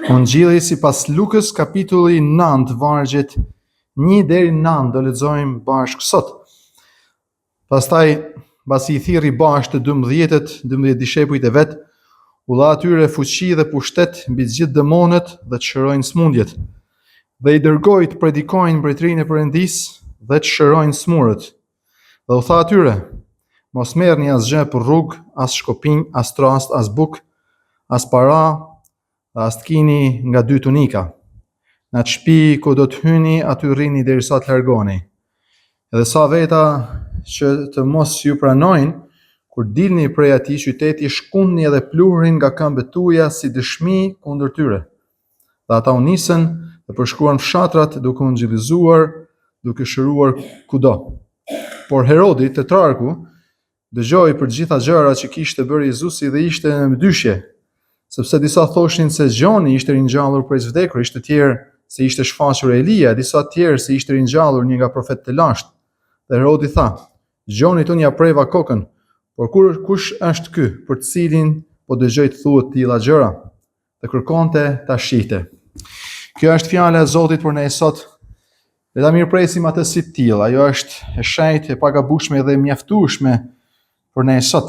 Ungjilli sipas Lukës, kapitulli 9, vargjet 1 deri 9, do lexojmë bashkë sot. Pastaj, pasi I thirri bashkë të 12 dishepujt e vet, u dha atyre fuqi dhe pushtet mbi të gjithë demonët dhe të shërojnë smundjet. Dhe I dërgoi të predikojnë mbretërinë e Perëndisë dhe të shërojnë smurët. Dhe u tha atyre: mos merrni asgjë për rrugë, as shkopinj, as trast, as buk, as para, dhe as të kini nga 2 tunika. Në atë shtëpi ku do të hyni, aty rrini derisa të largoni. Edhe sa veta që të mos ju pranojnë, kur dilni prej atij qyteti, shkundni edhe pluhurin nga këmbët tuaja si dëshmi kundër tyre. Dhe ata u nisën dhe përshkruan fshatrat duke u nxillëzuar, duke shëruar kudo. Por Herodi, tetrarku, dëgjoi për gjitha gjërat që kishte bërë Jezusi dhe ishte në dyshje, sepse disa thoshin se Gjoni ishte ringjallur prej së vdekur, ishte tjerë se ishte shfaqur Elia, disa tjerë se ishte ringjallur një nga profetët e lashtë. Dhe Herodi tha: Gjoni unë ja preva kokën, por kush është ky për të cilin po dëgjoj të thuhet të tilla gjëra? Dhe kërkonte ta shihte. Kjo është fjala e Zotit për ne sot. Le ta mirëpresim atë si të tillë. Ajo është e shenjtë, e pagabueshme dhe e mjaftueshme për ne sot.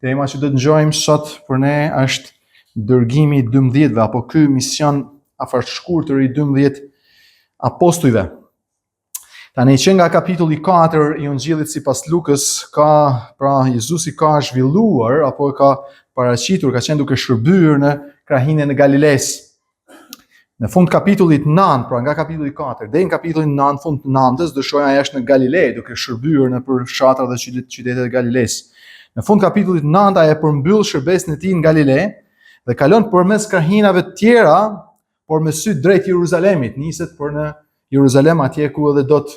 Tema që do të ngjojmë sot për ne është dërgimi I 12-ve, apo ky mision afar shkurtër I 12 apostujve. Tani që nga kapitulli 4 I Ungjillit sipas Lukës, Jezusi ka zhvilluar apo ka paraqitur, ka qenë duke shërbyer në krahinën e Galilesë. Në fund kapitullit 9, pra nga kapitulli 4 deri në kapitullin 9, fund të 9-s, do shohim ai është në Galile, duke shërbyer nëpër fshatra dhe qytetet e Galilesë. Në fund kapitullit 9 ai e përmbyll shërbesin e tij në Galile dhe kalon përmes krahinave të tjera, por me sy drejt Jeruzalemit, niset për në Jeruzalem, atje ku edhe do të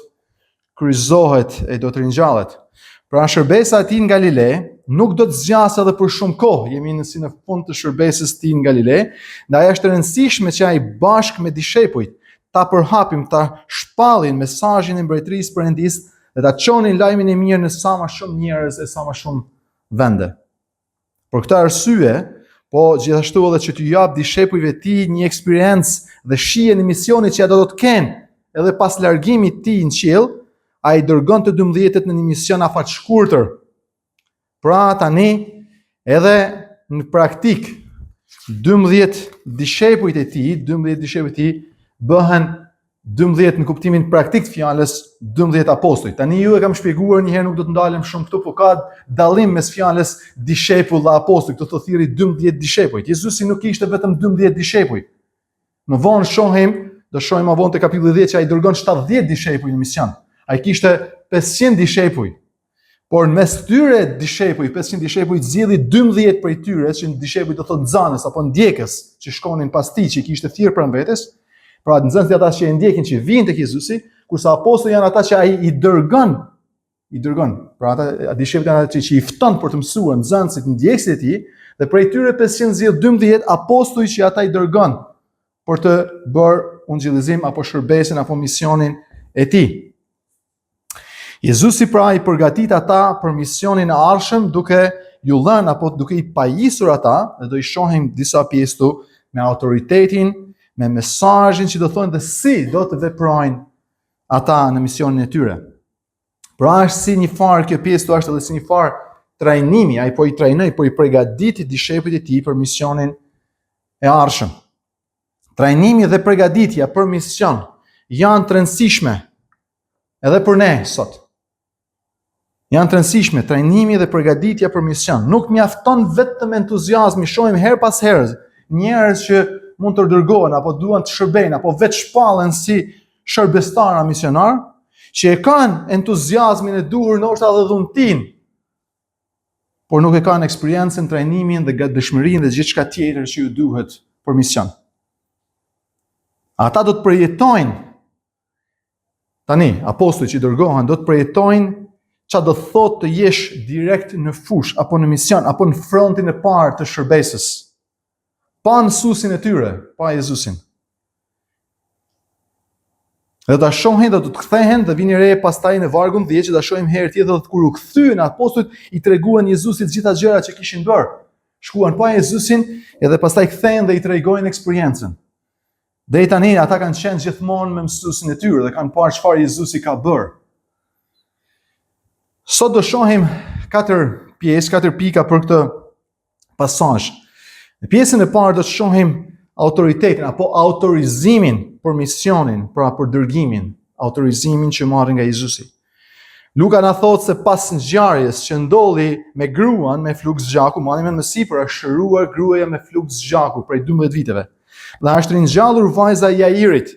kryqëzohet e do të ringjallet. Pra shërbesa e tij në Galile nuk do të zgjasë edhe për shumë kohë. Jemi në fund të shërbesës së tij në Galile, ndaj është e rëndësishme që ai bashkë me dishepujt ta përhapin, ta shpallin mesazhin e mbretërisë së Perëndisë dhe ta çonin lajmin e mirë në sa më shumë njerëz e sa më shumë vende. Për këtë arsye, po gjithashtu edhe që t'ju jap dishepujve të tij një eksperiencë dhe shije në misionin që ata do të kenë edhe pas largimit të tij në qiell, ai dërgon të 12-të në një mision afat shkurtër. Pra tani edhe në praktik 12 dishepujt e tij bëhen 12 në kuptimin praktik të fjalës 12 apostoj. Tani ju e kam shpjeguar një herë, nuk do të ndalem shumë këtu, por ka dallim mes fjalës dishepull dhe apostoj. Këto thotë thirrri 12 dishepujt. Jezusi nuk kishte vetëm 12 dishepuj. Më vonë do shohim më vonë te kapitulli 10 që ai dërgon 70 dishepuj në mision. Ai kishte 500 dishepuj. Por mes këtyre dishepuj, 500 dishepuj, zgjidhi 12 prej tyre, që dishepuj do thotë nxanës apo ndjekës, që shkonin pas tij, që kishte thirrë pranë vetes. Pra nxënësit ata që e ndjekin, që vinë tek Jezusi, kurse apostujt janë ata që ai I dërgon. Pra ata dishepujt janë ata që I fton për të mësuar nxënësit, ndjekësit e tij, dhe prej tyre 500 zgjidh 12 apostujt që ata I dërgon për të bërë ungjillizim apo shërbesën apo misionin e tij. Jezusi pra I përgatit ata për misionin e ardhshëm, duke ju lënë apo duke I pajisur ata, dhe do I shohim disa pjesë këtu, me autoritetin, me mesazhin që do thonë dhe si do të veprojnë ata në misionin e tyre. Pra është si një farë, kjo pjesë është edhe si një farë trajnimi, ai po I trajnoi, po I përgatiti dishepujt e tij për misionin e ardhshëm. Trajnimi dhe përgatitja për mision janë të rëndësishme edhe për ne sot. Janë të rëndësishme trajnimi dhe përgatitja për mision. Nuk mjafton vetëm entuziazmi, shohim her pas herë njerëz që mund të dërgohen apo duan të shërbejnë apo vetë shpallen si shërbestar misionar, që e kanë entuziazmin e duhur, ndoshta edhe dhuntin, por nuk e kanë eksperiencën, trajnimin dhe dëshmërinë dhe gjithçka tjetër që ju duhet për mision. Ata do të përjetojnë, tani, apostujt që dërgohen, do të përjetojnë çfarë do thotë të jesh direkt në fush, apo në mision, apo në frontin e parë të shërbesës. Pa mësuesin e tyre, pa Jezusin. Dhe ta shohin dhe do të kthehen dhe vini re pastaj në vargun 10 që ta shohim herë tjetër, dhe kur u kthyen apostujt I treguan Jezusit gjitha gjërat që kishin bërë. shkuan pa Jezusin edhe pastaj kthehen dhe i tregojnë eksperiencën. Deri tani ata kanë qenë gjithmonë me mësuesin e tyre dhe kanë parë çfarë Jezusi ka bërë. Sot do shohim 4 pika për këtë pasazh. Në pjesën e parë do të shohim autoritetin apo autorizimin për misionin, pra për dërgimin, autorizimin që marrin nga Jezusi. Luka na thot se pas ngjarjes që ndodhi me gruan me flukë zgjaku, mani me sipër është shëruar gruaja me flukë zgjaku prej 12 viteve. Dhe është ringjallur vajza e Jairit.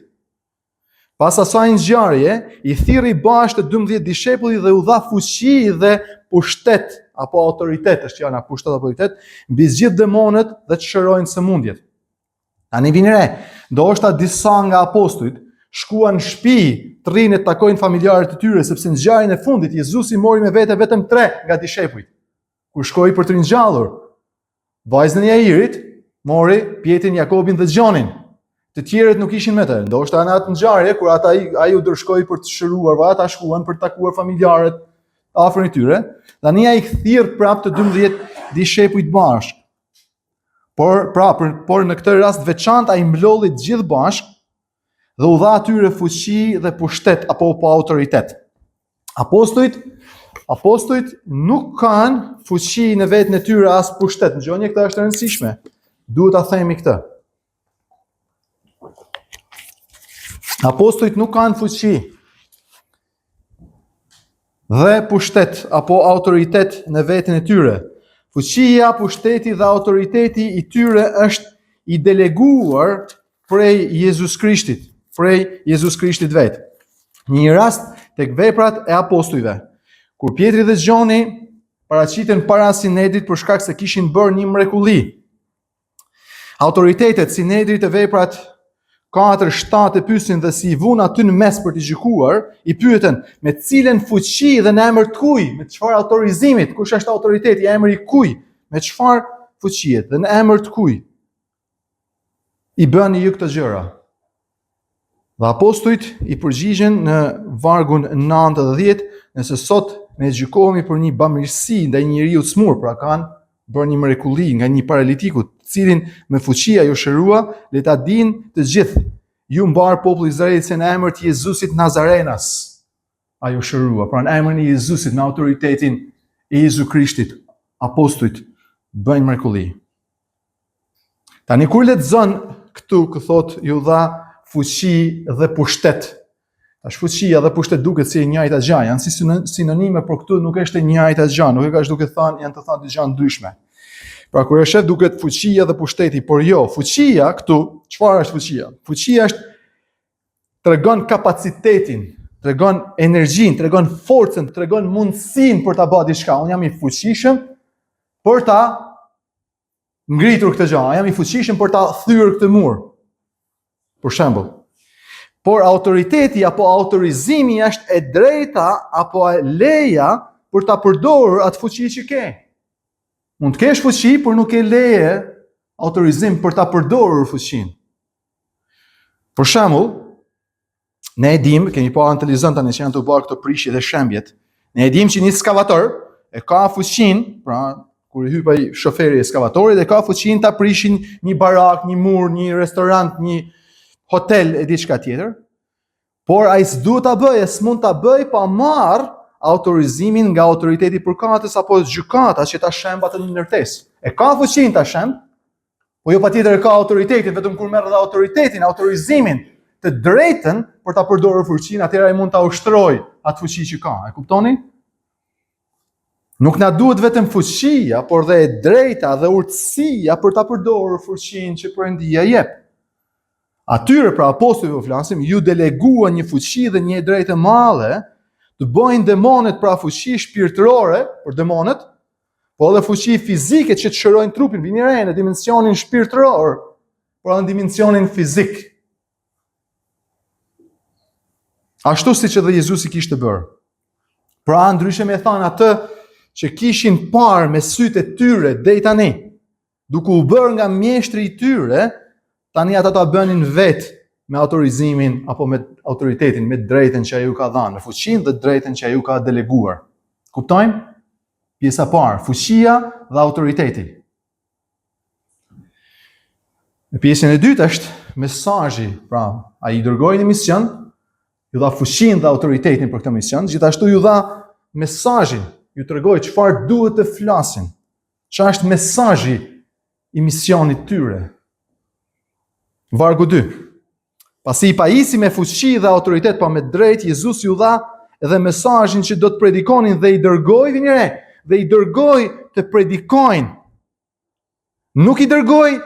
Pas asaj ngjarje, i thirri bashkë të 12 dishepujt dhe u dha fuqi dhe pushtet apo autoritet, është fjala pushtet apo autoritet, mbi të gjithë demonët dhe të shërojnë sëmundjet. Tani vini re, ndoshta disa nga apostujt shkuan në shtëpi të rinë të takojnë familjarët e tyre, sepse në ngjarjen e fundit Jezusi mori me vete vetëm 3 nga dishepujt. Kur shkoi për të ringjallur, vajzën e Jairit mori Pjetrin, Jakobin dhe Gjonin. Të tjerët nuk ishin me të. Ndoshta në atë ngjarje kur ai u dërshkoi për të shëruar, ata shkuan për të takuar familjarët afër tyre, tani ai kthirr prapë të 12 dishepujt bashkë. Por në këtë rast veçantë ai mblolli të gjithë bashkë dhe u dha atyre fuqi dhe pushtet apo pa autoritet. Apostujt nuk kanë fuqi në vetën e tyre as pushtet. Ngjoni, këtë është e rëndësishme. Duhet ta themi këtë. Apostujt nuk kanë fuqi dhe pushtet apo autoritet në vetën e tyre. Fuqia, pushteti dhe autoriteti i tyre është i deleguar prej Jezus Krishtit vetë. Një rast tek veprat e apostujve, kur Pjetri dhe Gjoni paraqiten para Sinedrit për shkak se kishin bërë një mrekulli. Autoritetet, Sinedrit e veprat 4-7 e pyesin dhe si i vun aty në mes për të gjykuar, i pyeten me cilën fuqi dhe në emër të kuj, me çfarë autorizimit, kush është autoriteti, emri i kuj, me çfarë fuqie dhe në emër të kuj i bëni ju këto gjëra. Dhe apostujt i përgjigjen në vargun 9 dhe 10, nëse sot ne gjykohemi për një bamirësi ndaj njeriu të smur, pra kanë bërë një mrekulli nga një paralitiku, cilin me fuqi ajo shërua, le ta dinë të gjithë, ju mbar populli i Izraelit se në emër të Jezusit Nazarenas ajo shërua, pra në emrin e Jezusit, në autoritetin e Jezu Krishtit, apostujt bëjnë mrekulli. Tani kur lexon këtu që thot ju dha fuqi dhe pushtet. Tash fuqia dhe pushtet duket si e njëjta gjë, janë si sinonime, por këtu nuk është e njëjta gjë, nuk e ka duke thënë, janë të thënë dy gjëra ndryshme. Pra kur e shef duket fuqia dhe pushteti, por jo, fuqia këtu, çfarë është fuqia? Fuqia është tregon kapacitetin, tregon energjinë, tregon forcën, tregon mundësinë për ta bërë diçka. Unë jam i fuqishëm për ta ngritur këtë gjë, jam i fuqishëm për ta thyer këtë mur. Për shembull. Por autoriteti apo autorizimi është e drejta apo e leja për ta përdorur atë fuqi që ke. Mund të kesh fuqi, por nuk e leje autorizim për ta përdorur fuqinë. Për shembull, ne e dim, kemi pa analizën tani që janë të bërë këto prishje dhe shembjet. Ne e dim që një skavator e ka fuqinë, pra kur i hyj ai shoferi e skavatorit, e ka fuqinë ta prishin një barak, një mur, një restorant, një hotel e diçka tjetër. Por ai s'duhet ta bëjë, s'mund ta bëj pa marr autorizimin nga autoriteti përkatës apo gjykata që ta shemb atë në ndërtesë. E ka fuqinë ta shemb, po jo patjetër e ka autoritetin, vetëm kur merr dhe autoritetin, autorizimin, të drejtën për ta përdorur fuqinë, atëherë ai mund ta ushtrojë atë fuqi që ka. E kuptoni? Nuk na duhet vetëm fuqia, por dhe e drejta dhe urtësia për ta përdorur fuqinë që Perëndia jep. Atyre pra apostujve flasim, ju deleguan një fuqi dhe një drejtë e madhe të bëjnë demonet pra fuqi shpirtërore për demonet, po edhe fuqi fizike që të shërojnë trupin, vini re në dimensionin shpirtëror, por edhe në dimensionin fizik. Ashtu si që dhe Jezusi kishte bërë. Pra ndryshe me thanë atë që kishin parë me sytë e tyre deri tani, duke u bërë nga mjeshtri i tyre, tani ata ta bënin vetë me autorizimin apo me autoritetin, me drejtën që ai u ka dhënë, me fuqinë dhe drejtën që ai u ka deleguar. Kuptojmë? Pjesa parë, fuqia dhe autoriteti. Në pjesën e dytë është mesazhi, pra ai I dërgoi në mision, ju dha fuqinë dhe autoritetin për këtë mision, gjithashtu ju dha mesazhin, ju tregoi çfarë duhet të flasin. Çfarë është mesazhi I misionit tyre. Vargu 2. Pasi I pajisi me fuqi dhe autoritet pa me drejt, Jezusi ju dha edhe mesazhin që do të predikonin dhe I dërgoi vini re, dhe I dërgoi të predikojnë. Nuk I dërgoi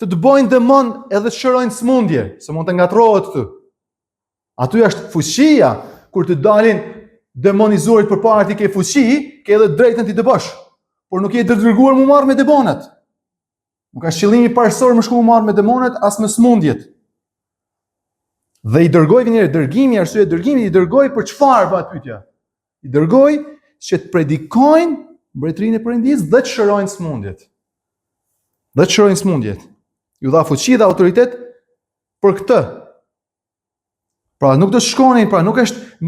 të bojnë demon edhe të shërojnë smundje, se mund të ngatrohet këtu. Aty është fuqia, kur të dalin demonizuarit përpara ti ke fuqi, ke edhe drejtën ti të bësh. Por nuk je të dërguar mu marrë me demonet. Nuk ka qëllimi parësor më shku mu marrë me demonet as me smundjet. Dhe I dërgoi vini dërgimi, arsye dërgimi I dërgoi për çfarë bëhet pyetja? I dërgoi që të predikojnë mbretërinë e Perëndisë dhe të shërojnë smundjet. Dhe të shërojnë smundjet. Ju dha fuqi dhe autoritet për këtë. Pra nuk do të shkonin, pra nuk është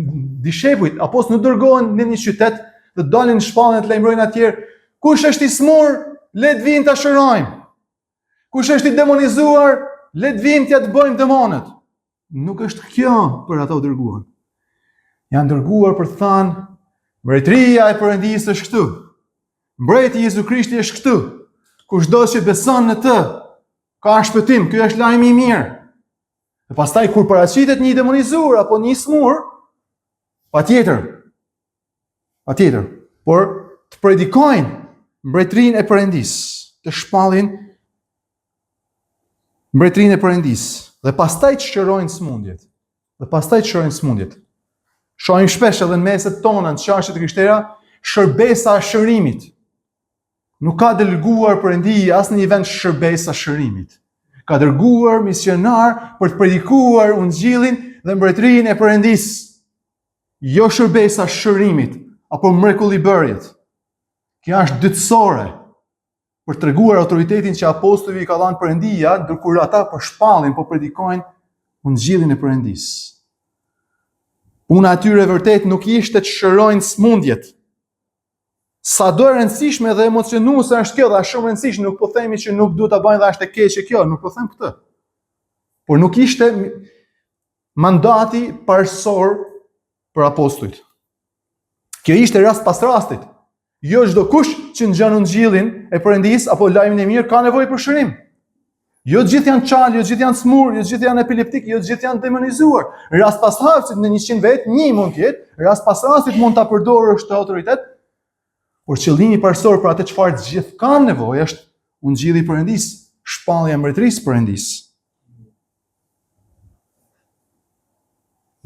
dishepujt, apo nuk dërgohen në një qytet dhe dalin në shpallën të lajmërojnë atjerë, kush është I smur, le të vinë ta shërojmë. Kush është I demonizuar, le të vinë t'ja të bëjmë demonet. Nuk është kjo për ata u dërguar. Janë dërguar për të thënë, mbretëria e Perëndisë është këtu. Mbreti Jezu Krishti është këtu. Kushdo që beson në të, ka shpëtim, ky është lajmi I mirë. Dhe pastaj kur paraqitet një demonizuar apo një smur, patjetër, por të predikojnë mbretërinë e Perëndisë, të shpallin mbretërinë e Perëndisë dhe pastaj të shërojnë smundjet. Shohim shpesh edhe në meset tona, në çarqet e krishterë, shërbesa e shërimit. Nuk ka dërguar Perëndia as në një vend shërbesa shërimit. Ka dërguar misionar për të predikuar ungjillin dhe mbretërinë e Perëndisë. Jo shërbesa shërimit apo mrekullibërjet. Kjo është dytësore për të treguar autoritetin që apostujve I ka dhënë Perëndia, ndërkohë ata po shpallin, po predikojnë ungjillin e Perëndisë. Puna e tyre vërtet nuk ishte të shërojnë smundjet. Sa do e rëndësishme dhe emocionuese është kjo, dhe është shumë rëndësishme, nuk po themi që nuk duhet ta bëjnë dhe është e keqe kjo, nuk po them këtë. Por nuk ishte mandati parësor për apostujt. Kjo ishte rast pas rastit. Jo çdo kush që ngjan ungjillin e Perëndisë apo lajmin e mirë ka nevojë për shërim. Jo të gjithë janë çal, jo të gjithë janë smur, jo të gjithë janë epileptik, jo të gjithë janë demonizuar. Rast pas rastit në 100 vet, një mund të jetë, rast pas rastit mund ta përdorësh këtë autoritet. Por qëllimi parësor për atë çfarë të gjithë kanë nevojë është ungjilli I Perëndisë, shpallja e mbretërisë Perëndisë.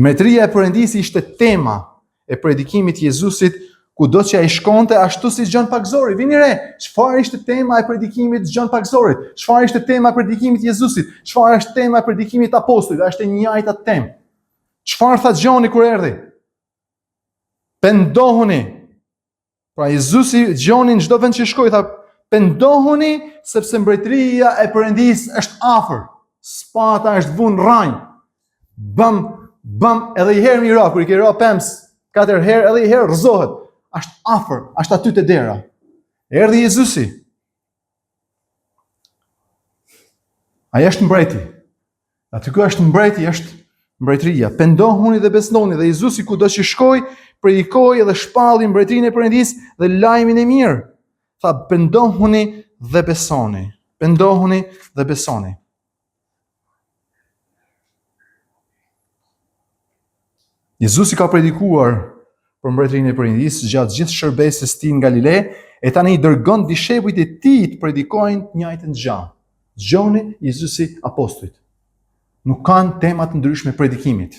Mbretëria e Perëndisë ishte tema e predikimit të Jezusit, kudo që ai shkonte, ashtu si Gjon Pagzori. Vini re, çfarë ishte tema e predikimit të Gjon Pagzorit? Çfarë ishte tema e predikimit të Jezusit? Çfarë është tema e predikimit të apostujve? Është e njëjta temë. Çfarë tha Gjoni kur erdhi? Pendohuni. Pra Jezusi Gjonin çdo vend që shkoi tha, pendohuni sepse mbretëria e Perëndisë është afër. Spata është vunë rranj. Bëm, edhe I herë më I ra, kur I ke ra pems 4 herë, edhe I herë rrezohet. Është afër, është aty te dera. Erdhi Jezusi. Ai është mbreti. Aty ku është mbreti është mbretëria. Pendohuni dhe besnoni, dhe Jezusi kudo që shkoi, predikoi dhe shpalli mbretërinë e Perëndisë dhe lajmin e mirë. Tha, pendohuni dhe besoni. Pendohuni dhe besoni. Jezusi ka predikuar për mbretërinë e Perëndisë gjatë gjithë shërbesës tij në Galile, e tani I dërgon dishepujt e tij të predikojnë të njëjtën gjë. Gjoni, Jezusi, apostujt. Nuk kanë tema të ndryshme predikimit.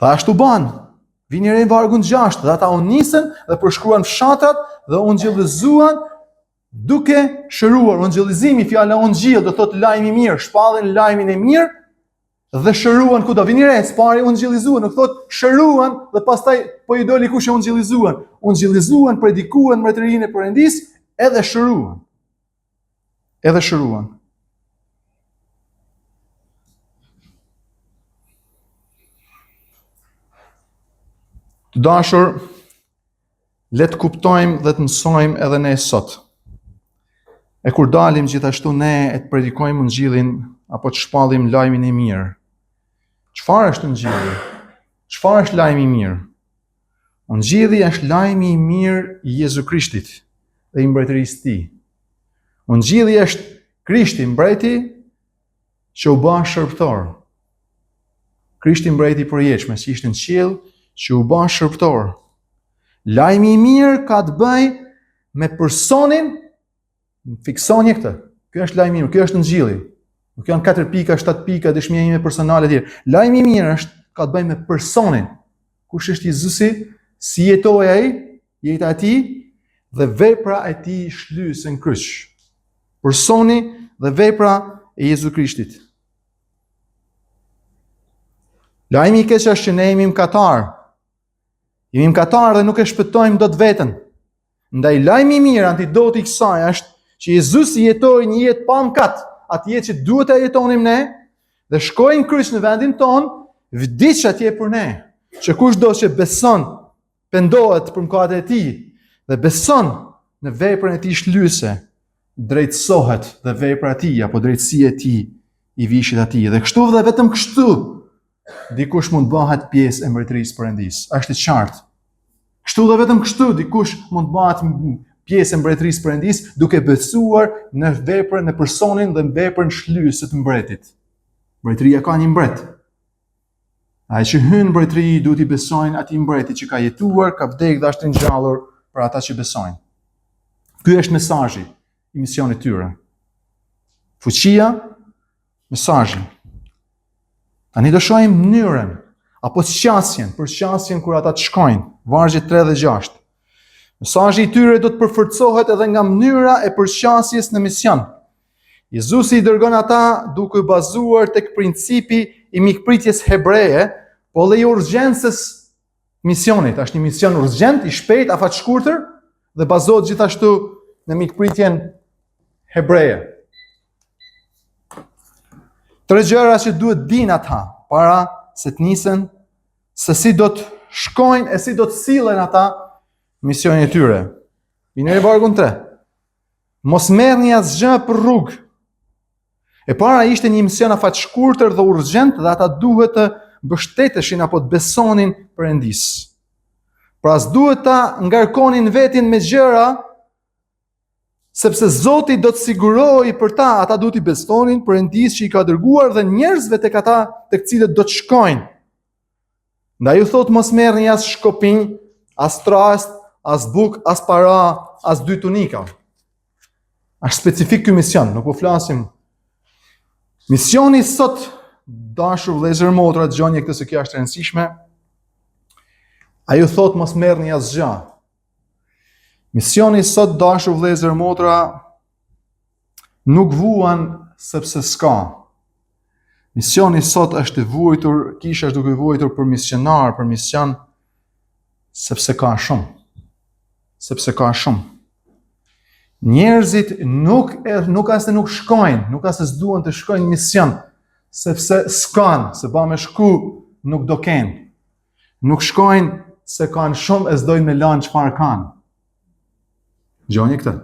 Tha ashtu ban, vini re në vargun 6, dhe ata u nisën dhe përshkruan fshatrat dhe ungjillëzuan duke shëruar. Ungjillëzimi, fjala ungjill do thotë lajmi I mirë, shpallën lajmin e mirë dhe shëruan kudo. Vini re, s'pari ungjillëzuan, nuk thotë shëruan dhe pastaj po I doli kush e ungjillëzuan. Ungjillëzuan, predikuan mbretërinë e Perëndisë edhe shëruan. Edhe shëruan. Të dashur, le të kuptojmë dhe të mësojmë edhe ne sot E kur dalim gjithashtu ne e të predikojmë Ungjillin apo të shpallim lajmin e mirë. Çfarë është Ungjilli? Çfarë është lajmi i mirë? Ungjilli është lajmi i mirë i Jezu Krishtit dhe i mbretërisë së tij. Ungjilli është Krishti mbreti që u bë shërbëtor. Krishti mbreti i përjetshëm që ishte në qiell, që u bë shërbëtor. Lajmi i mirë ka të bëjë me personin, fiksoni këtë. Ky është lajmi i mirë, ky është Ungjilli. Nuk janë 4 pika, 7 pika, dëshmia ime personale etj. Lajmi i mirë ka të bëjë me personin. Kush është Jezusi? Si jetoi ai? Jeta e tij dhe vepra e tij shlyese në kryq. Personi dhe vepra e Jezu Krishtit. Lajmi i keq është që ne jemi mëkatar. Jemi mëkatar dhe nuk e shpëtojmë dot veten. Ndaj lajmi i mirë, antidoti i kësaj është që Jezusi jetoi një jetë pa mëkat, atë jetë që duhet ta jetonim ne, dhe shkoi në kryq në vendin ton, vdiq atje për ne. Që kushdo që beson, pendohet për mëkatet e tij dhe beson në veprën e tij shlyese, drejtësohet dhe vepra e tij apo drejtësia e tij i vishit atij. Dhe kështu dhe vetëm kështu dikush mund bëhet pjesë e mbretërisë Perëndis. Është e qartë. Kështu dhe vetëm kështu dikush mund bëhet pjesë e mbretërisë Perëndis duke besuar në veprën, në personin dhe në veprën shlyese të mbretit. Mbretëria ka një mbret. Ai që hyn në mbretëri duhet i besojnë atij mbreti që ka jetuar, ka vdekur dhe është ringjallur për ata që besojnë. Ky është mesazhi i misionit tyre. Fuqia, mesazhi. Tani do shohim mënyrën apo qasjen, për qasjen kur ata të shkojnë, vargje 3 dhe 6. Mesazhi i tyre do të përforcohet edhe nga mënyra e përqasjes në mision. Jezusi i dërgon ata duke u bazuar tek principi i mikpritjes hebreje, po dhe i urgjencës misionit. Është një mision urgjent, i shpejt, afatshkurtër dhe bazohet gjithashtu në mikpritjen hebreje. 3 gjëra që duhet dinë ata para se të nisen, se si do të shkojnë e si do të sillen ata misionin e tyre. Vini në vargun 3. Mos merrni asgjë për rrugë. E para ishte një mision afatshkurtër dhe urgjent dhe ata duhet të mbështeteshin apo të besonin Perëndis. Pra s'duhet ta ngarkonin vetin me gjëra, sepse Zoti do të sigurojë për ta, ata duhet i besonin Perëndis që i ka dërguar dhe njerëzve tek ata tek cilët do të shkojnë. Ndaj u thot mos merrni as shkopinj, as trast, as buk, as para, as 2 tunika. Është specifik ky mision, nuk po flasim. Misioni sot, dashur vëllezër motra, dëgjoni këtë se kjo është e rëndësishme. Ai u thot mos merrni asgjë. Misioni sot, dashur vëllezër motra, nuk vuan sepse s'ka. Misioni sot është i vuajtur, kisha është duke i vuajtur për misionar, për mision, sepse ka shumë. Sepse ka shumë. Njerëzit nuk as se nuk shkojnë, nuk as se s'duan të shkojnë në mision, sepse s'kan, se ba me shku nuk do kenë. Nuk shkojnë se kanë shumë e s'dojnë me lanë çfarë kanë. Gjoni këtë.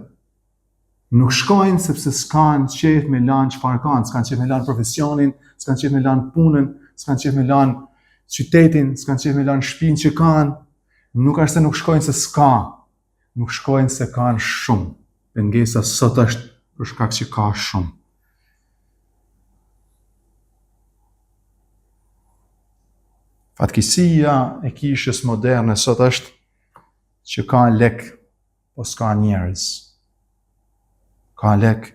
Nuk shkojnë sepse s'kan qef me lanë çfarë kanë, s'kan qef me lanë profesionin, s'kan qef me lanë punën, s'kan qef me lanë qytetin, s'kan qef me lanë shtëpinë që kanë. Nuk është se nuk shkojnë se s'ka, nuk shkojnë se kanë shumë. Pengesa sot është për shkak që ka shumë. Fatkeqësia e kishës moderne sot është që ka lek, po s'ka njerëz. Ka lek,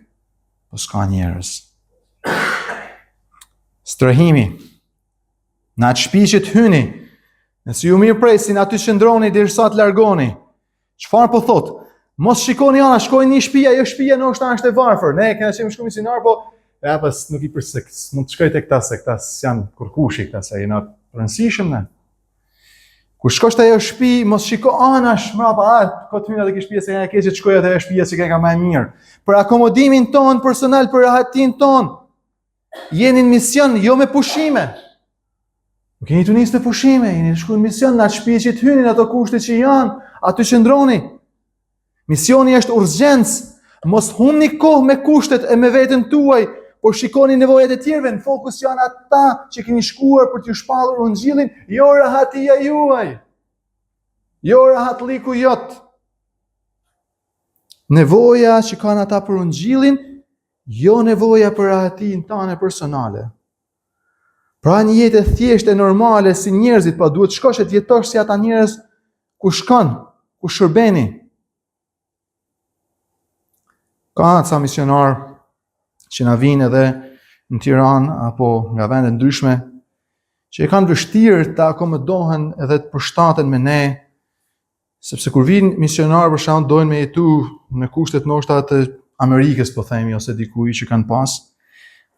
po s'ka njerëz. Strehimi. Në atë shtëpi që të hyni, nëse ju mirë presin, aty qëndroni derisa të largoni. Çfarë po thotë? Mos shikoni ana, shkojnë një shtëpi, ajo shtëpia ndoshta është e varfër. Ne kemi qenë shku misionar, po pas nuk i përsek, mund të shkoj tek këta se këta janë kurkushi këta se janë rëndësishëm ne. Kur shkosh te ajo shtëpi, mos shiko anash mbrapa, ka të hyna te kjo shtëpi se ja keq të shkoj te ajo shtëpi që ka më e mirë. Për akomodimin ton personal, për rahatin ton. Jeni në mision, jo me pushime. Nuk jeni të nisë me pushime, jeni të shku në mision, në atë shtëpi që të hynin ato kushte që janë, aty qëndroni. Misioni është urgjencë Mos humni kohë me kushtet e me veten tuaj, por shikoni nevojat e tjerëve. Në fokus janë ata që keni shkuar për t'ju shpallur ungjillin, jo rahatia juaj. Jo rahatliku jot. Nevoja që kanë ata për ungjillin, jo nevoja për rahatin tane personale. Pra një jetë e thjeshtë e normale si njerëzit, pa duhet shkosh e t'jetosh si ata njerëz ku shkon, ku shërbeni. Ka ca misionar që na vinë edhe në Tiranë apo nga vende ndryshme, që e kanë vështirë të akomodohen edhe të përshtaten me ne, sepse kur vinë misionar për shkak dojnë me jetu në kushtet ndoshta të Amerikës, po themi, ose dikuj që kanë pas.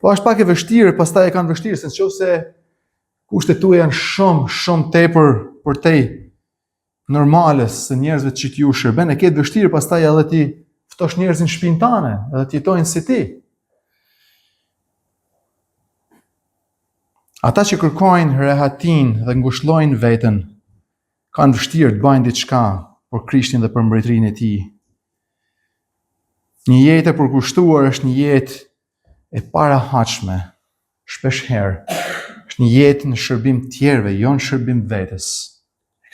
Po është pak e vështirë, pastaj e kanë vështirë, se nëse kushtet tuaja janë shumë tepër për te normale së njerëzve që t'ju shërben, e ketë vështirë pastaj edhe ti ftosh njerëzin në shtëpinë tane, edhe të jetojnë si ti. Ata që kërkojnë rehatin dhe ngushëllojnë veten, kanë vështirë të bëjnë diçka për Krishtin dhe për mbretërinë e tij. Një jetë e përkushtuar është një jetë e parahatshme, shpesh herë. Është një jetë në shërbim tjerëve, jo në shërbim vetes.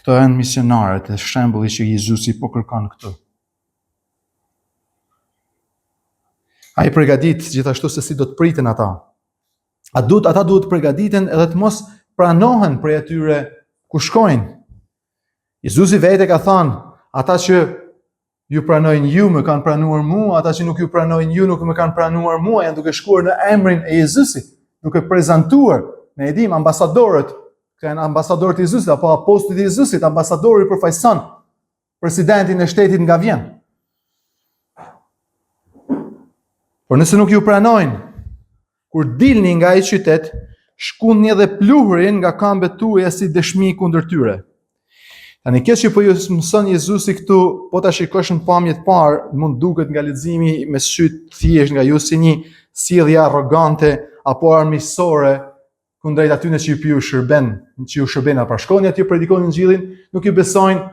Këto janë misionarët e shembulli që Jezusi po kërkon këtu. Ai përgatit gjithashtu se si do të priten ata. Ata duhet të përgatiten edhe të mos pranohen prej atyre ku shkojnë. Jezusi vetë ka thënë, ata që ju pranojnë ju më kanë pranuar mua, ata që nuk ju pranojnë ju nuk më kanë pranuar mua, janë duke shkuar në emrin e Jezusit, duke prezantuar, ne e dim, ambasadorët, kanë ambasadorët e Jezusit, apo apostujt e Jezusit, ambasadori përfaqëson presidentin e shtetit nga vjen. Por nëse nuk ju pranojnë, kur dilni nga ai qytet, shkuni edhe pluhurin nga këmbët tuaja si dëshmi kundër tyre. Tani kjo që po ju mëson Jezusi këtu, po ta shikosh në pamje të parë, mund duket nga leximi me sy të thjesht nga ju si një sjellje arrogante apo armiqësore kundrejt atyre që ju shërben, pra shkoni aty predikoni Ungjillin, nuk ju besojnë,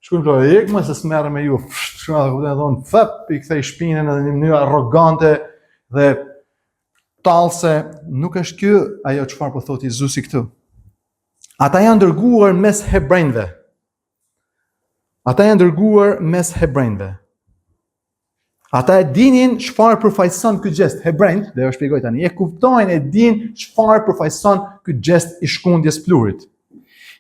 shkojnë këto ek më se smerrem me ju, shkojnë thon fap i kthej shpinën edhe në mënyrë arrogante dhe tallse, nuk është kjo ajo çfarë po thotë Jezusi këtu. Ata janë dërguar mes hebrejve. Ata janë dërguar mes hebrejve. Ata e dinin çfarë përfaqëson ky gjest. Hebrejt, dhe ju shpjegoj tani, e kuptojnë, e dinë çfarë përfaqëson ky gjest i shkundjes pluhurit.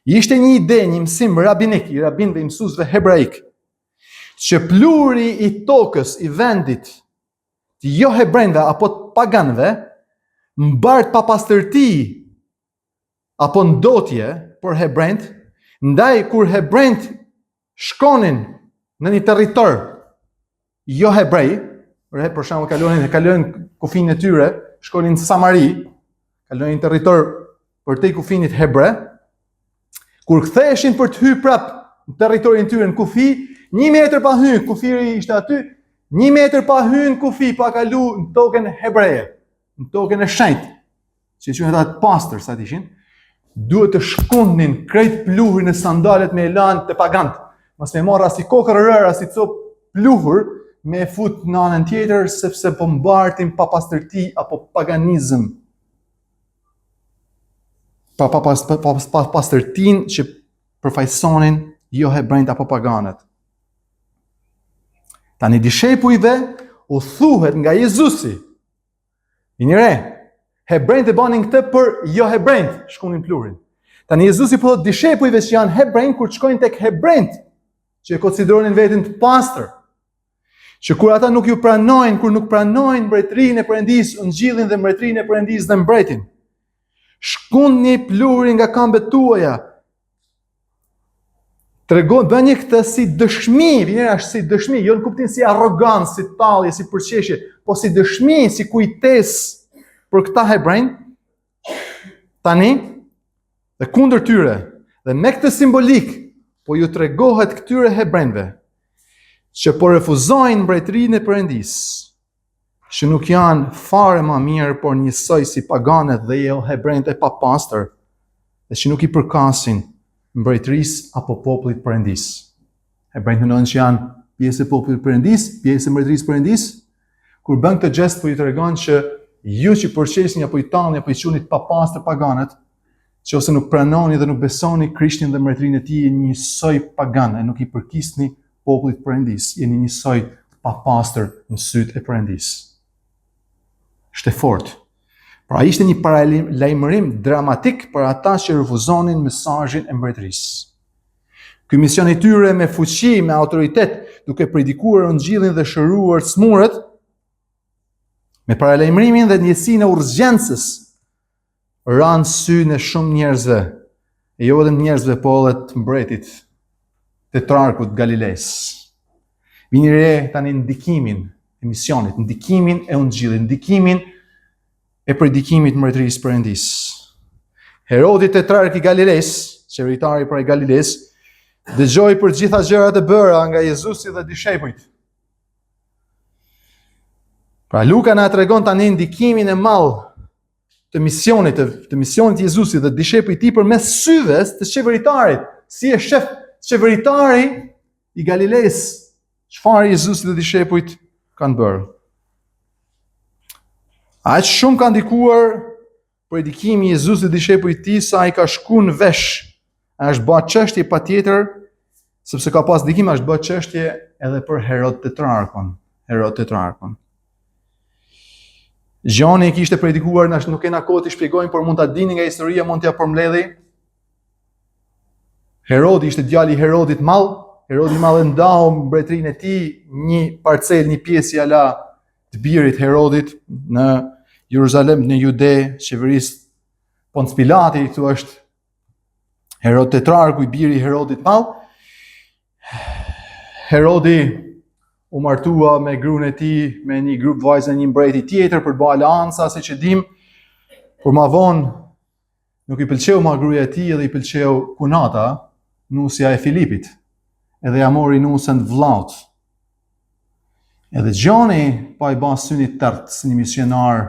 Ishte një ide, një mësim rabinik, i rabinëve, i mësuesve hebraik, që pluhuri i tokës, i vendit, të jo hebrejve apo të paganëve, mbart pa pastërti apo ndotje për hebrejt, ndaj kur hebrejt shkonin në një territor jo hebrej, për shembull kalonin kufinë e tyre, shkonin në Samari, kalonin një territor për te kufinit hebre, kur ktheheshin për të hyrë prap në territorin e tyre në kufi, 1 metër pa hyrë, kufiri ishte aty, 1 metër pa hyrë në kufi, pa kalu në tokën hebreje, në tokën e shenjtë, që quhen ata të pastër sa ishin, duhet të shkundnin krejt pluhurin e sandalet me elan të pagant. Mos me marr as i kokër rër, as i cop pluhur, me fut në anën tjetër, sepse po mbartin pa pastërti apo paganizëm. Pa pastërtin që përfaqësonin jo hebrejt apo paganët. Tani dishepujve u thuhet nga Jezusi. Vini re, hebrejt e banin këtë për jo hebrejt, shkunin pluhurin. Tani Jezusi po thot dishepujve që janë hebrejt kur shkojnë tek hebrejt, që e konsideronin veten të pastër, që kur ata nuk ju pranojnë, kur nuk pranojnë mbretërinë e Perëndisë, Ungjillin dhe mbretërinë e Perëndisë dhe mbretin, shkundni pluhurin nga këmbët tuaja. Bëni këtë si dëshmi, vjen as si dëshmi, jo në kuptim si arrogancë, si tallje, si përqeshje, po si dëshmi, si kujtesë për këta hebrejn. Tani, dhe kundër tyre, dhe me këtë simbolik, po ju tregohet këtyre hebrejve që po refuzojnë mbretërinë e Perëndisë, që nuk janë fare më mirë, por njësoj si paganët dhe jo hebrejt e papastër, dhe që nuk i përkasin mbretërisë apo popullit Perëndisë. Hebrejt mendojnë që janë pjesë e popullit Perëndisë, pjesë e mbretërisë Perëndisë, kur bën këtë gest, po i tregon që ju që përqesni apo i tallni apo i qunit papastër paganët, që ose nuk pranoni dhe nuk besoni Krishtin dhe mbretërinë e tij, jeni njësoj pagan, e nuk i përkisni popullit të Perëndis, jeni njësoj papastër në sytë e Perëndis. Ishte fort. Pra ishte një paralajmërim dramatik për ata që refuzonin mesazhin e mbretërisë. Ky mision i tyre me fuqi, me autoritet, duke predikuar Ungjillin dhe shëruar smurët, me paralajmërimin dhe ndjesinë e urgjencës, ranë synë e shumë njerëzve, e jo vetëm njerëzve, po edhe të mbretit, tetrarkut Galiles. Vini re tani ndikimin e misionit, ndikimin e Ungjillit, ndikimin e predikimit të mbretërisë Perëndis. Herodi tetrark i Galiles, qeveritari pra i Galiles, dëgjoi për gjitha gjërat e bëra nga Jezusi dhe dishepujt. Pra Luka na tregon tani ndikimin e madh të misionit të Jezusit dhe dishepujt e tij përmes syve të qeveritarit. Si e shef qeveritari i Galiles çfarë Jezusi dhe dishepujt kanë bërë. Aq shumë ka ndikuar predikimi i Jezusit dhe dishepujt e tij sa ai ka shkuar në vesh. Është bërë çështje patjetër, sepse ka pas ndikim, është bërë çështje edhe për Herod tetrarkun. Gjoni i kishte predikuar, nuk kena kohë të shpjegojmë, por mund ta dini nga historia, mund t'ja përmbledhi. Herodi ishte djali i Herodit Mall. Herodi i Mall e ndau mbretërinë e tij, një parcel, një pjesë ja la të birit Herodit në Jeruzalem, në Jude, qeverisë Ponc Pilati, këtu është Herod tetrarku, i biri i Herodit Mall. Herodi u martua me gruan e tij, me një grup vajza, një mbreti tjetër për të bërë aleanca, siç e dim. Por ma vonë nuk i pëlqeu ma gruaja e tij dhe i pëlqeu Kunata, nusja e Filipit. Edhe ja mori nusën të vllaut. Edhe Gjoni pa i bas synit tërt si një misionar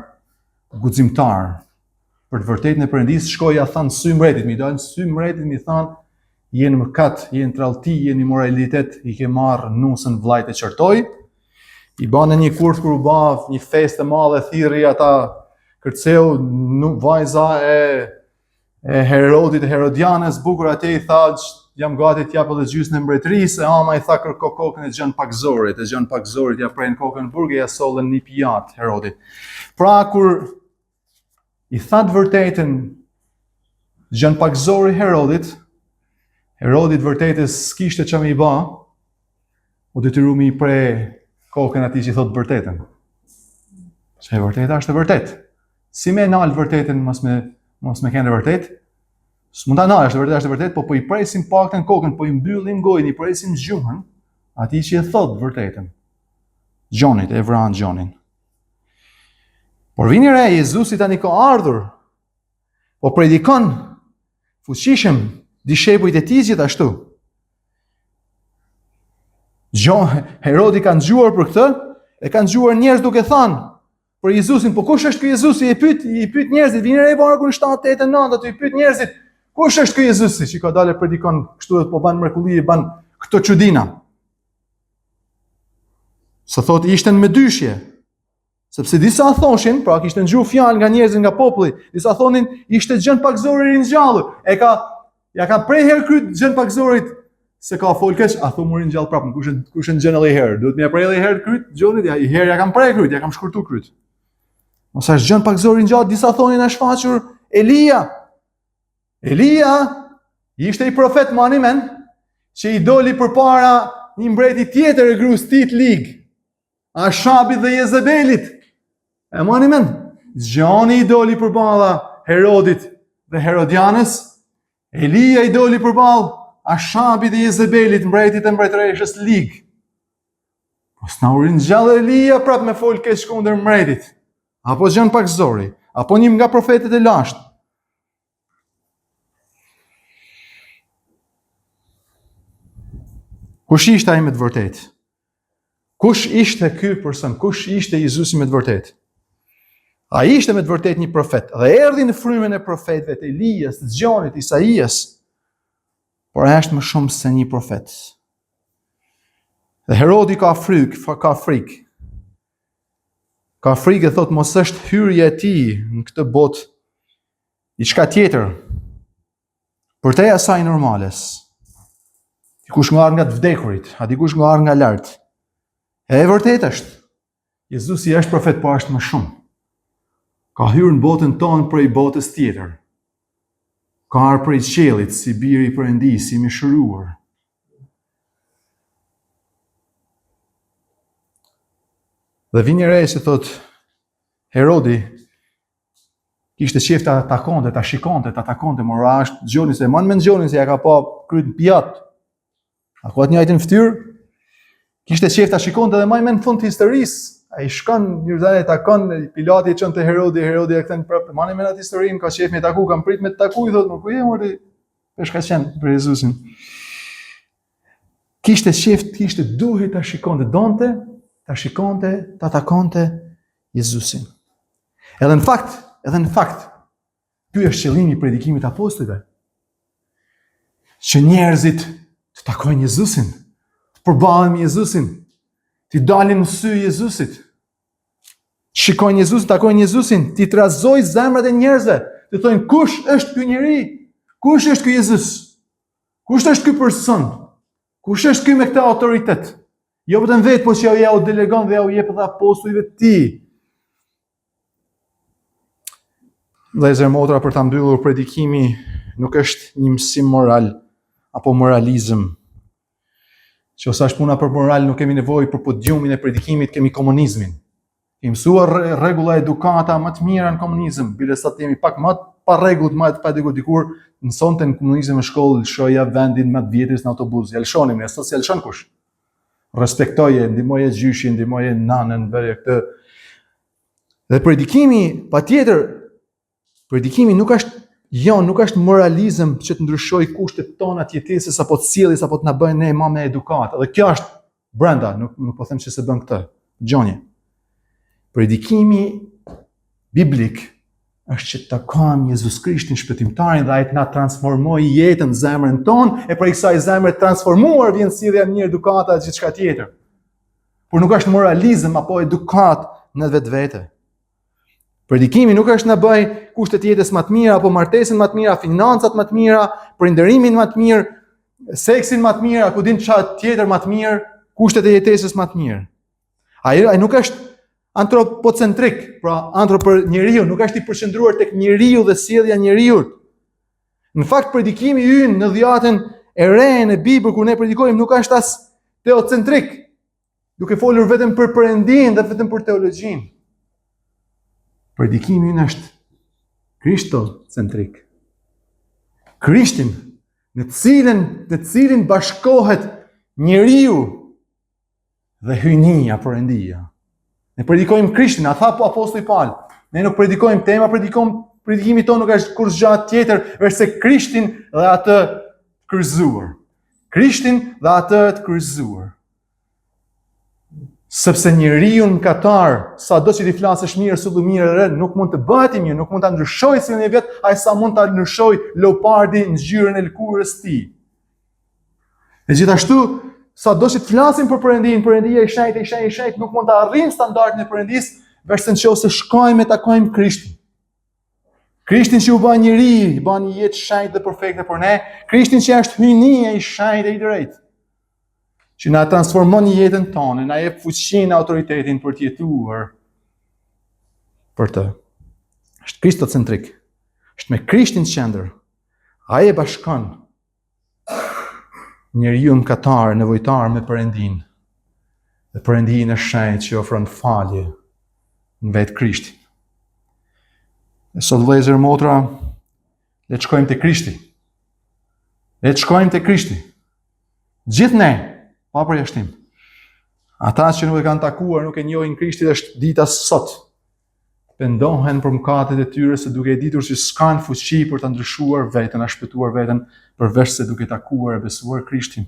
guximtar. Për të vërtetën e Perëndisë shkoi ja than sy mbretit, mi dalën sy mbretit, mi than jenë mëkat, jenë tradhti, jenë moralitet, i ke marrë nusën vllajt e çortoi. I banë një kurth kur u bë një festë e madhe, thirri ata kërceu vajza e Herodit, e Herodianës, bukur atë i tha, jam gati t'jap edhe gjysmën e mbretërisë, e ama i tha kërko kokën e Gjan Pakzorit, ja pren kokën burg e ja sollën një pijat Herodit. Pra kur i tha të vërtetën Gjan Pakzori Herodit vërtetës s'kishte çfarë më i bë, u detyru mi i pre kokën atij që i thotë vërtetën. Që e vërteta është e vërtet. Si me nalë vërtetën, mos me kene vërtet, s'mund ta nalë, është e vërtet, po i presim paktën kokën, po i mbyllim gojën, i presim gjuhën atij që i thotë vërtetën. Gjonit, e vran Gjonin. Por vini re, Jezusi tani ka ardhur, po predikon fuqishëm dishepujt e tij gjithashtu. Herodi ka nxjuar për këtë, e ka nxjuar njerëz duke thënë për Jezusin, po kush është ky Jezusi? I pyet njerëzit, vini re vargu 7-8-9, aty i pyet njerëzit, kush është ky Jezusi që ka dalë predikon kështu, po bën mrekulli, bën këto çudina. Sa thotë ishte me dyshje. Sepse disa thoshin, pra kishte nxjuar fjalë nga njerëzit nga populli, disa thonin ishte Gjan Pakzori i ringjallur. Ja ka prej herë kryt Gjan Pakzorit se ka fol keq, a thu murin gjallë prapë, kush e ngjen edhe herë. Duhet më prej edhe herë kryt Gjonit, ja i herë ja kam prej kryt, ja kam shkurtu kryt. Mos është Gjan Pakzori i ngjallë, disa thonin është shfaqur Elia. Elia ishte i profet Manimen që i doli përpara një mbreti tjetër e gruas tij lig, Ashabit dhe Jezebelit. E Manimen, Gjoni i doli përballa Herodit dhe Herodianës, Elia i doli përballë Ashabit dhe Jezebelit, mbretit e mbretëreshës lig. Po s'na u ringjall Elia prapë me fol keq kundër mbretit, apo Gjan Pakzori, apo një nga profetët e lashtë. Kush ishte ai me të vërtetë? Kush ishte ky person? Kush ishte Jezusi me të vërtetë? Ai ishte me të vërtetë një profet, dhe erdhi në frymën e profetëve të Elias, të Gjonit, Isaias, por ai është më shumë se një profet. Dhe Herodi ka frikë. Ka frikë, thot, mos është hyrja e tij në këtë botë diçka tjetër. Për te asaj normales. Dikush nga ardhur nga të vdekurit, a dikush nga ardhur nga lart. E vërtet është. Jezusi është profet, po është më shumë. Ka hyrë në botën tonë prej botës tjetër. Ka ardhur prej qiellit si biri i Perëndisë, si mishëruar. Dhe vini re se thot Herodi kishte qef ta takonte, ta shikonte, ta takonte, por është Gjoni se man me Gjoni se ja ka pa kryt në pijat. Ako atë njëjtën fytyrë, kishte qef ta shikonte dhe më në fund të historisë. Ai shkon në Jeruzalem, takon Pilati e çon te Herodi e kthen prapë. Mani me atë historinë, ka qef me taku, kam prit me të takuj, thotë, por ku je morti? Pesh ka qenë për Jezusin. Kishte qef, kishte duhet ta shikonte, donte ta shikonte, ta takonte Jezusin. Edhe në fakt, ky është qëllimi i predikimit të apostujve. Që njerëzit të takojnë Jezusin, të përballen me Jezusin, të dalin në sy Jezusit. Shikojnë Jezusin, takojnë Jezusin, të trazojnë zemrat e njerëzve, të thonë kush është ky njeri? Kush është ky Jezus? Kush është ky person? Kush është ky me këtë autoritet? Jo vetëm vetë, po që ja u delegon dhe ja u jep edhe apostujve të tij. Vëllezër, motra, për ta mbyllur predikimi nuk është një mësim moral apo moralizëm. Që ose është puna për moral, nuk kemi nevojë për podiumin e predikimit, kemi komunizmin. Kemi mësuar rregulla edukata më të mira në komunizëm, bile sa të jemi pak më pa rregullt, më të padegurt. Dikur mësonte në komunizëm në shkollë, shoja vendin më të vjetris në autobus, ja lëshonim, ne sot ja lëshon kush. Respektoje, ndihmoje gjyshin, ndihmoje nanën, bëre këtë. Dhe predikimi, patjetër, predikimi nuk është moralizëm që të ndryshoj kushtet tona të jetesës apo të sjelljes apo të na bëjë ne më me edukat. Dhe kjo është brenda, nuk po them që se bën këtë. Gjoni. Predikimi biblik është që të takojmë Jezus Krishtin shpëtimtarin dhe ai të na transformojë jetën, zemrën tonë, e prej kësaj zemre transformuar vjen sjellja mirë, edukata dhe gjithçka tjetër. Por nuk është moralizëm apo edukat në vetvete. Predikimi nuk është na bëj kushtet e jetës më të mira apo martesën më të mira, financat më të mira, prindërimin më të mirë, seksin më të mirë, apo din çfarë tjetër më të mirë, kushtet e jetesës më të mirë. Ai nuk është antropocentrik, pra për njeriu, nuk është i përqendruar tek njeriu dhe sjellja e njeriu. Në fakt predikimi ynë në dhjetën e re në Bibël kur ne predikojmë nuk është as teocentrik, duke folur vetëm për Perëndin dhe vetëm për teologjinë. Predikimi ynë është kristocentrik. Krishtin në cilin bashkohet njeriu dhe hyjnia, Perëndia. Ne predikojmë Krishtin, a tha po apostulli Paul. Ne nuk predikojmë tema, predikimi tonë nuk është kurrë gjë tjetër veçse Krishtin dhe atë kryqëzuar. Krishtin dhe atë të kryqëzuar. Sepse njeriu mëkatar, sado që ti flasësh mirë, sullu mirë, nuk mund të bëhet i mirë, nuk mund ta ndryshojë sjelljen e vet, ai sa mund ta ndryshojë leopardi ngjyrën e lëkurës së tij. E gjithashtu sado që të flasim për Perëndin, Perëndia i shenjtë, nuk mund të arrijmë standardin e Perëndisë, veçse nëse shkojmë e takojmë Krishtin. Krishtin që u bën njeri, bën një jetë shenjtë dhe perfekte për ne, Krishtin që është hyjnia i shenjtë e i drejtë, që na transformon jetën tonë, na jep fuqinë, autoritetin për të jetuar për të. Është kristocentrik. Është me Krishtin në qendër. Ai e bashkon njeriu mëkatar, nevojtar me Perëndin. Dhe Perëndia është shenjtë që ofron falje në vetë Krishtin. E sot vëllezër motra, le të shkojmë te Krishti. Le të shkojmë te Krishti. Gjithë ne, pa përjashtim. Ata që nuk e kanë takuar, nuk e njohin Krishtin, është dita sot. Pendohen për mëkatet e tyre se duke e ditur që s'kan fuqi për ta ndryshuar veten, a shpëtuar veten, përveç se duke takuar e besuar Krishtin.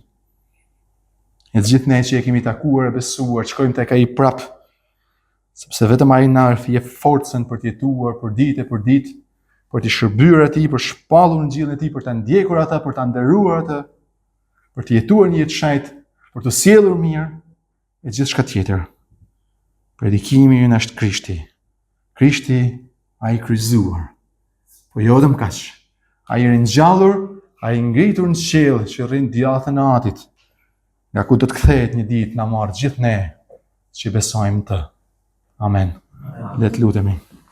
E të gjithë ne që e kemi takuar e besuar, shkojmë tek ai prap, sepse vetëm ai na jep forcën për të jetuar për ditë, për të shërbyer atij, për shpallur ngjillën e tij, për ta ndjekur atë, për ta nderuar atë, për të jetuar një jetë shenjtë, për të sjellur mirë e gjithçka tjetër. Predikimi ynë është Krishti. Krishti, ai kryqëzuar. Po jo vetëm kaq. Ai ringjallur, ai ngritur në qiell që rrin djathën e Atit. Nga ku do të kthehet një ditë na marr gjithë ne që besojmë të. Amen. Le të lutemi.